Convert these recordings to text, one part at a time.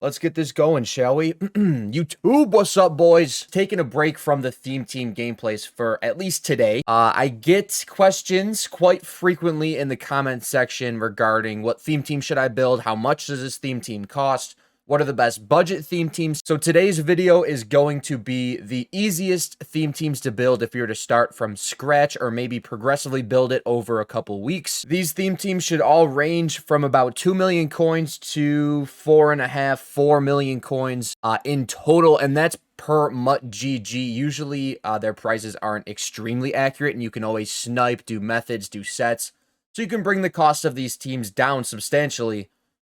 Let's get this going, shall we? YouTube, what's up, boys? Taking a break from the theme team gameplays for at least today. I get questions quite frequently in the comment section regarding what theme team should I build, how much does this theme team cost, what are the best budget theme teams. So today's video is going to be the easiest theme teams to build if you're to start from scratch or maybe progressively build it over a couple weeks. These theme teams should all range from about 2 million coins to 4.5, 4 million coins in total, and that's per MUT GG. Usually their prices aren't extremely accurate, and you can always snipe, do methods, do sets, so you can bring the cost of these teams down substantially.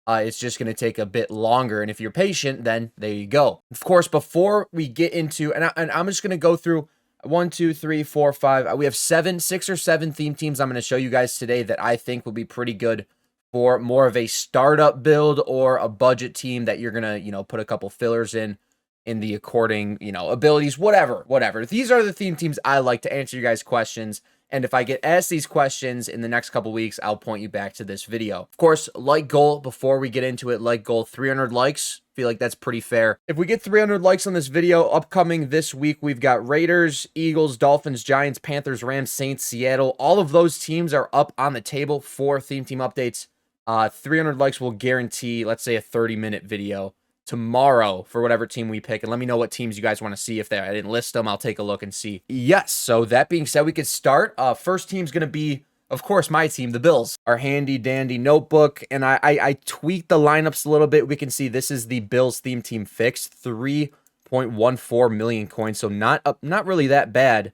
It's just going to take a bit longer, and if you're patient, then there you go. Of course, before we get into, and I'm just going to go through 1, 2, 3, 4, 5. We have 6 or 7 theme teams I'm going to show you guys today that I think will be pretty good for more of a startup build or a budget team that you're going to, put a couple fillers in the according, abilities, whatever. These are the theme teams I like to answer you guys' questions. And if I get asked these questions in the next couple weeks, I'll point you back to this video. Of course, like goal, before we get into it, like goal, 300 likes. Feel like that's pretty fair. If we get 300 likes on this video, upcoming this week, we've got Raiders, Eagles, Dolphins, Giants, Panthers, Rams, Saints, Seattle. All of those teams are up on the table for theme team updates. 300 likes will guarantee, let's say, a 30-minute video tomorrow for whatever team we pick, and let me know what teams you guys want to see. If I didn't list them, I'll take a look and see. Yes, so that being said, we could start. First team's going to be, of course, my team, the Bills. Our handy dandy notebook, and I tweaked the lineups a little bit. We can see this is the Bills theme team fixed, 3.14 million coins, so not really that bad.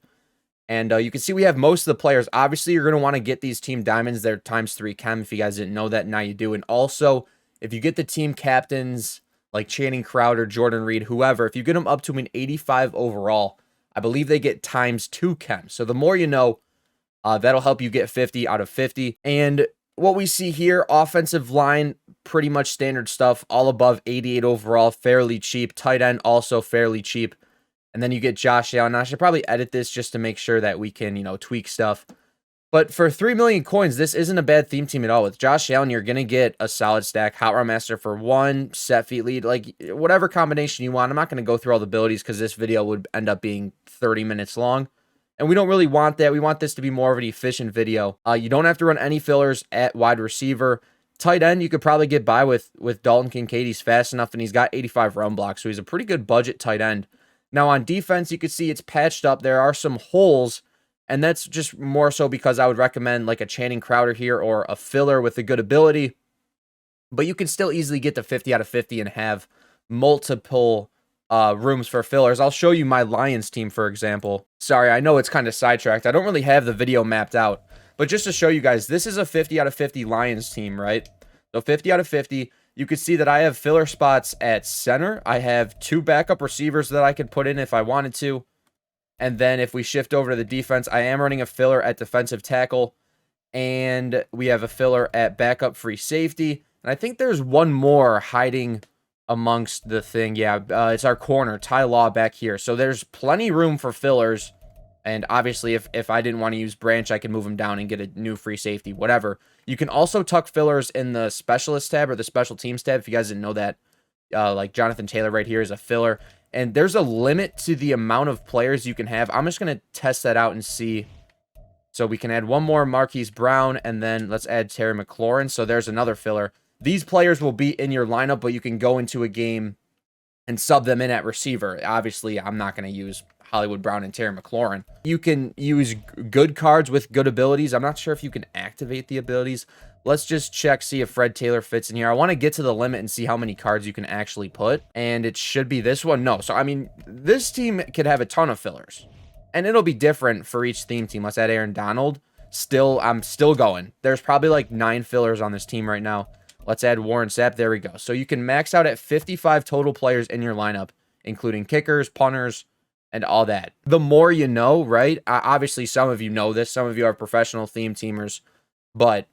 And you can see we have most of the players. Obviously, you're going to want to get these team diamonds. They're ×3 chem. If you guys didn't know that, now you do. And also, if you get the team captains like Channing Crowder, Jordan Reed, whoever, if you get them up to an 85 overall, I believe they get ×2 chem. So the more you know, that'll help you get 50 out of 50. And what we see here, offensive line, pretty much standard stuff, all above 88 overall, fairly cheap. Tight end, also fairly cheap. And then you get Josh Allen. Now, I should probably edit this just to make sure that we can, tweak stuff. But for 3 million coins, this isn't a bad theme team at all. With Josh Allen, you're going to get a solid stack. Hot Rod Master for 1, set feet lead, like whatever combination you want. I'm not going to go through all the abilities because this video would end up being 30 minutes long. And we don't really want that. We want this to be more of an efficient video. You don't have to run any fillers at wide receiver. Tight end, you could probably get by with Dalton Kincaid. He's fast enough, and he's got 85 run blocks, so he's a pretty good budget tight end. Now, on defense, you can see it's patched up. There are some holes, and that's just more so because I would recommend like a Channing Crowder here or a filler with a good ability. But you can still easily get to 50 out of 50 and have multiple rooms for fillers. I'll show you my Lions team, for example. Sorry, I know it's kind of sidetracked. I don't really have the video mapped out. But just to show you guys, this is a 50 out of 50 Lions team, right? So 50 out of 50. You can see that I have filler spots at center. I have 2 backup receivers that I could put in if I wanted to. And then if we shift over to the defense, I am running a filler at defensive tackle. And we have a filler at backup free safety. And I think there's one more hiding amongst the thing. Yeah, it's our corner, Ty Law, back here. So there's plenty room for fillers. And obviously, if I didn't want to use Branch, I could move him down and get a new free safety, whatever. You can also tuck fillers in the specialist tab or the special teams tab. If you guys didn't know that, like Jonathan Taylor right here is a filler. And there's a limit to the amount of players you can have. I'm just going to test that out and see. So we can add one more Marquise Brown, and then let's add Terry McLaurin. So there's another filler. These players will be in your lineup, but you can go into a game and sub them in at receiver. Obviously, I'm not going to use Hollywood Brown and Terry McLaurin. You can use good cards with good abilities. I'm not sure if you can activate the abilities. Let's just check, see if Fred Taylor fits in here. I want to get to the limit and see how many cards you can actually put. And it should be this one. No. So, I mean, this team could have a ton of fillers. And it'll be different for each theme team. Let's add Aaron Donald. I'm still going. There's probably like 9 fillers on this team right now. Let's add Warren Sapp. There we go. So you can max out at 55 total players in your lineup, including kickers, punters, and all that. The more you know, right? Obviously, some of you know this. Some of you are professional theme teamers. But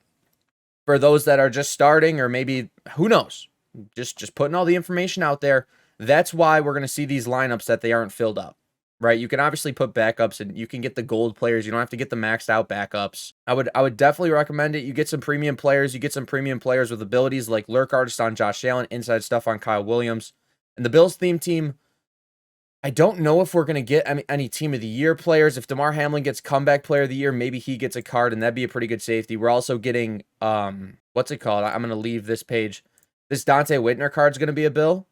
for those that are just starting, or maybe, who knows, just putting all the information out there, that's why we're going to see these lineups that they aren't filled up. right? You can obviously put backups and you can get the gold players. You don't have to get the maxed out backups. I would definitely recommend it. You get some premium players. You get some premium players with abilities like lurk artist on Josh Allen, inside stuff on Kyle Williams. And the Bills theme team, I don't know if we're going to get any team of the year players. If DeMar Hamlin gets comeback player of the year, maybe he gets a card and that'd be a pretty good safety. We're also getting, what's it called? I'm going to leave this page. This Dante Whitner card's going to be a Bill,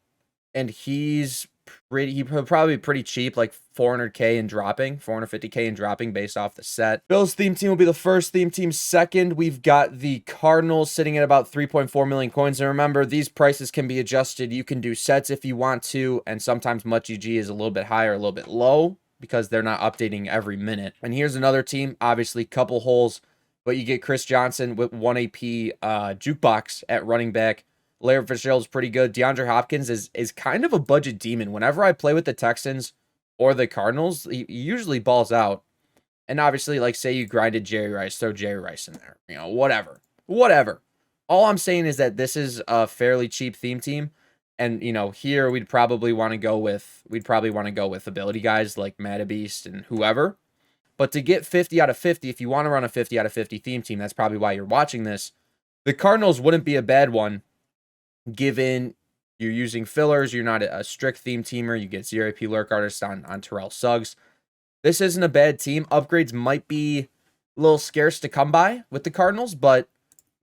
and he's probably be pretty cheap, like 400K and dropping, 450K and dropping based off the set. Bills theme team will be the first theme team. Second, we've got the Cardinals sitting at about 3.4 million coins. And remember, these prices can be adjusted. You can do sets if you want to, and sometimes MutGG is a little bit high or a little bit low because they're not updating every minute. And here's another team, obviously couple holes, but you get Chris Johnson with 1 AP jukebox at running back. Larry Fitzgerald's pretty good. DeAndre Hopkins is kind of a budget demon. Whenever I play with the Texans or the Cardinals, he usually balls out. And obviously, like, say you grinded Jerry Rice, throw Jerry Rice in there. You know, whatever. Whatever. All I'm saying is that this is a fairly cheap theme team. And, you know, here we'd probably want to go with ability guys like Matabeast and whoever. But to get 50 out of 50, if you want to run a 50 out of 50 theme team, that's probably why you're watching this. The Cardinals wouldn't be a bad one. Given you're using fillers, you're not a strict theme teamer, you get 0 AP lurk artist on Terrell Suggs. This isn't a bad team. Upgrades might be a little scarce to come by with the Cardinals, but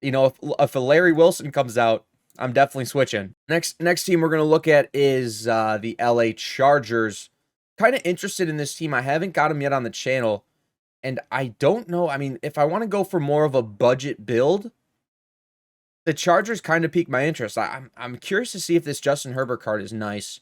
you know, if a Larry Wilson comes out, I'm definitely switching. Next team we're going to look at is the LA Chargers. Kind of interested in this team. I haven't got them yet on the channel, and I don't know. I mean, if I want to go for more of a budget build, the Chargers kind of piqued my interest. I'm curious to see if this Justin Herbert card is nice.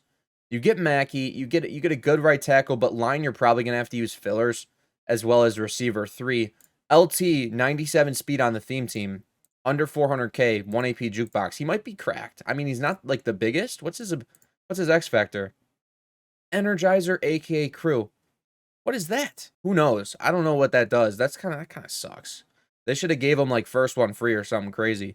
You get Mackey, you get a good right tackle, but line you're probably gonna have to use fillers as well as receiver 3. LT 97 speed on the theme team, under 400K, 1 AP jukebox. He might be cracked. I mean, he's not like the biggest. What's his X factor? Energizer, aka Crew. What is that? Who knows? I don't know what that does. That kind of sucks. They should have gave him like first one free or something crazy.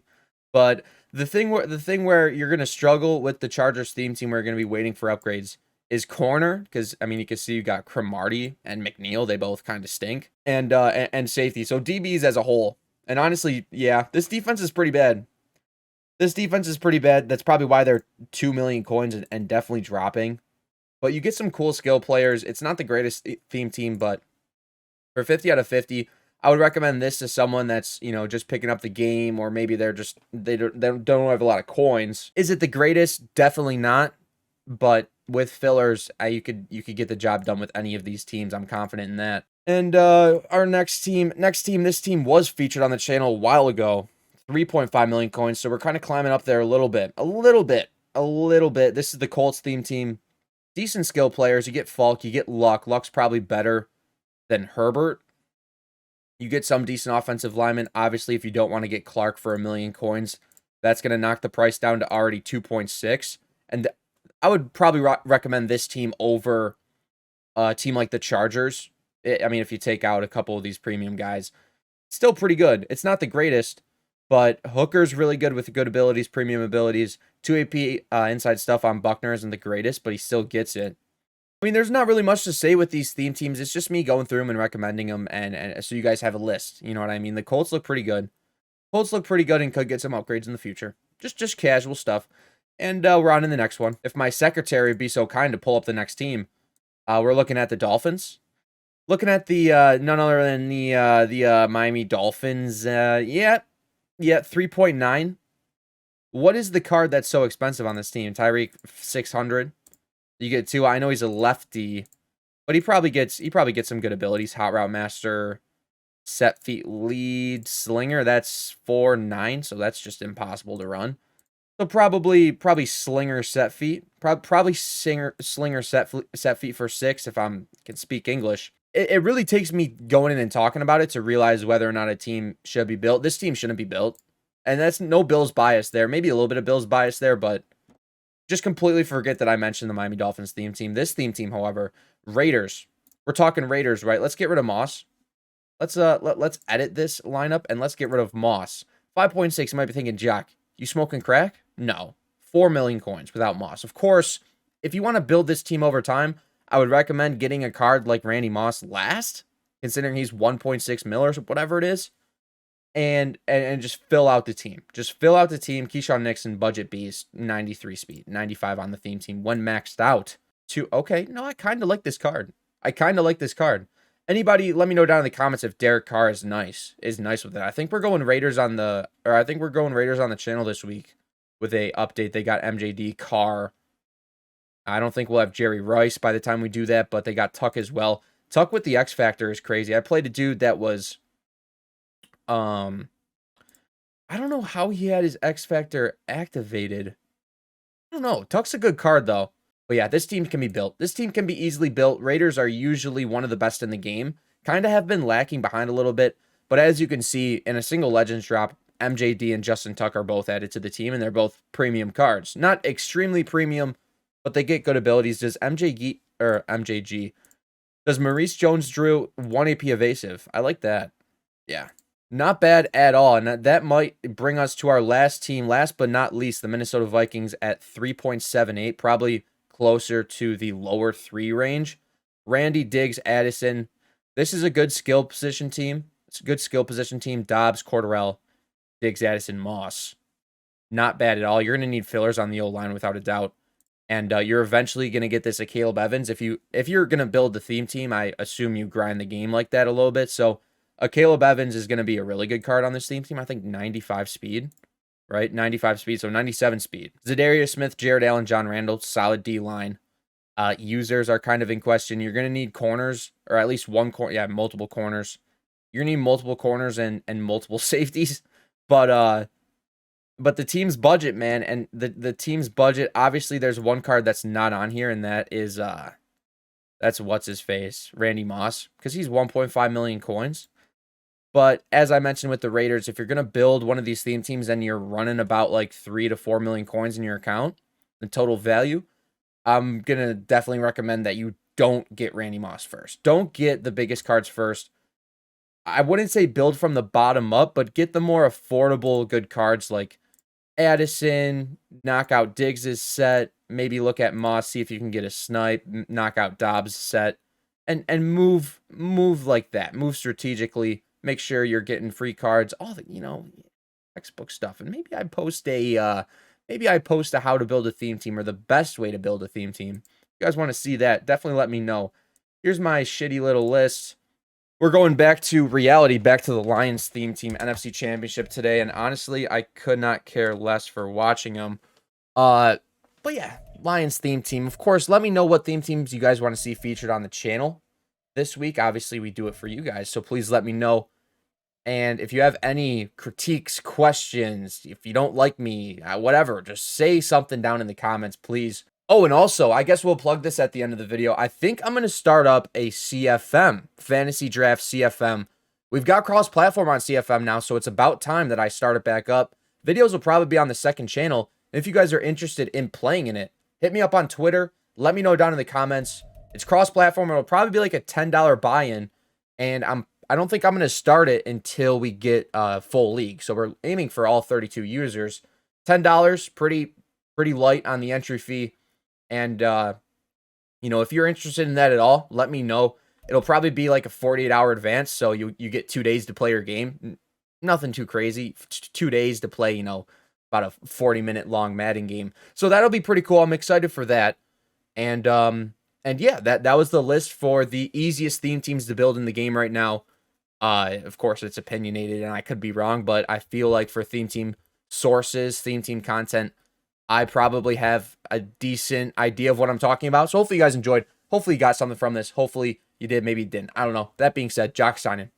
But the thing where you're going to struggle with the Chargers theme team, where you're going to be waiting for upgrades, is corner, because I mean you can see you got Cromartie and McNeil, they both kind of stink, and safety. So DBs as a whole, and honestly, yeah, this defense is pretty bad. This defense is pretty bad. That's probably why they're 2 million coins and definitely dropping. But you get some cool skill players. It's not the greatest theme team, but for 50 out of 50. I would recommend this to someone that's, you know, just picking up the game, or maybe they don't have a lot of coins. Is it the greatest? Definitely not. But with fillers, you could get the job done with any of these teams. I'm confident in that. And our next team, this team was featured on the channel a while ago. 3.5 million coins. So we're kind of climbing up there a little bit. This is the Colts theme team. Decent skill players. You get Falk, you get Luck. Luck's probably better than Herbert. You get some decent offensive linemen. Obviously, if you don't want to get Clark for 1 million coins, that's going to knock the price down to already 2.6. And I would probably recommend this team over a team like the Chargers. I mean, if you take out a couple of these premium guys, still pretty good. It's not the greatest, but Hooker's really good with good abilities, premium abilities. 2 AP inside stuff on Buckner isn't the greatest, but he still gets it. I mean, there's not really much to say with these theme teams. It's just me going through them and recommending them, and so you guys have a list. You know what I mean? The Colts look pretty good. Colts look pretty good and could get some upgrades in the future. Just casual stuff. And we're on to the next one. If my secretary would be so kind to pull up the next team, we're looking at the Dolphins. Looking at the none other than the Miami Dolphins. 3.9. What is the card that's so expensive on this team? Tyreek 600. You get 2. I know he's a lefty, but he probably gets some good abilities. Hot Route Master, set feet lead, slinger. That's 4.9, so that's just impossible to run. So probably slinger set feet. Probably slinger set feet for 6 if I can speak English. It really takes me going in and talking about it to realize whether or not a team should be built. This team shouldn't be built, and that's no Bills bias there. Maybe a little bit of Bills bias there, but just completely forget that I mentioned the Miami Dolphins theme team. This theme team, however, Raiders. We're talking Raiders, right? Let's get rid of Moss. Let's edit this lineup and let's get rid of Moss. 5.6. You might be thinking, Jack, you smoking crack? No. 4 million coins without Moss. Of course, if you want to build this team over time, I would recommend getting a card like Randy Moss last, considering he's 1.6 mil or whatever it is, and just fill out the team. Just fill out the team. Keyshawn Nixon, budget beast, 93 speed, 95 on the theme team when maxed out. Okay, no, I kind of like this card. Anybody, let me know down in the comments if Derek Carr is nice with it. I think we're going Raiders on the channel this week with a update. They got MJD, Carr. I don't think we'll have Jerry Rice by the time we do that, but they got Tuck as well. Tuck with the X Factor is crazy. I played a dude that was, I don't know how he had his X Factor activated. I don't know. Tuck's a good card, though. But yeah, this team can be built. This team can be easily built. Raiders are usually one of the best in the game. Kind of have been lacking behind a little bit. But as you can see, in a single Legends drop, MJD and Justin Tuck are both added to the team, and they're both premium cards. Not extremely premium, but they get good abilities. Does MJG, does Maurice Jones-Drew 1 AP evasive? I like that. Yeah. Not bad at all. And that might bring us to our last team, last but not least, the Minnesota Vikings at 3.78, probably closer to the lower 3 range. Randy, Diggs, Addison. This is a good skill position team. It's a good skill position team. Dobbs, Cordarrelle, Diggs, Addison, Moss. Not bad at all. You're going to need fillers on the O-line without a doubt. And you're eventually going to get this at Caleb Evans. If you're going to build the theme team, I assume you grind the game like that a little bit. So Caleb Evans is going to be a really good card on this theme team. I think 95 speed, right? 95 speed, so 97 speed. Zadarius Smith, Jared Allen, John Randall, solid D-line. Users are kind of in question. You're going to need corners, or at least one corner. Yeah, multiple corners. You're going to need multiple corners and multiple safeties. But the team's budget, man, and the team's budget, obviously there's one card that's not on here, and that is, that's what's-his-face, Randy Moss, because he's 1.5 million coins. But as I mentioned with the Raiders, if you're going to build one of these theme teams and you're running about like 3 to 4 million coins in your account, the total value, I'm going to definitely recommend that you don't get Randy Moss first. Don't get the biggest cards first. I wouldn't say build from the bottom up, but get the more affordable good cards like Addison, knock out Diggs' set, maybe look at Moss, see if you can get a snipe, knock out Dobbs' set, and move like that. Move strategically. Make sure you're getting free cards, all the, textbook stuff. And maybe I post a how to build a theme team or the best way to build a theme team. If you guys want to see that, definitely let me know. Here's my shitty little list. We're going back to reality, back to the Lions theme team NFC Championship today, and honestly, I could not care less for watching them. But yeah, Lions theme team. Of course, let me know what theme teams you guys want to see featured on the channel this week. Obviously, we do it for you guys, so please let me know. And if you have any critiques, questions, if you don't like me, whatever, just say something down in the comments, please. Oh, and also, I guess we'll plug this at the end of the video. I think I'm going to start up a CFM, Fantasy Draft CFM. We've got cross-platform on CFM now, so it's about time that I start it back up. Videos will probably be on the second channel. If you guys are interested in playing in it, hit me up on Twitter. Let me know down in the comments. It's cross-platform. It'll probably be like a $10 buy-in, and I don't think I'm going to start it until we get full league. So we're aiming for all 32 users. $10, pretty light on the entry fee. And, if you're interested in that at all, let me know. It'll probably be like a 48-hour advance, so you get 2 days to play your game. Nothing too crazy. 2 days to play, about a 40-minute long Madden game. So that'll be pretty cool. I'm excited for that. And yeah, that was the list for the easiest theme teams to build in the game right now. Of course, it's opinionated, and I could be wrong, but I feel like for theme team sources, theme team content, I probably have a decent idea of what I'm talking about. So hopefully you guys enjoyed. Hopefully you got something from this. Hopefully you did. Maybe you didn't. I don't know. That being said, Jock signing.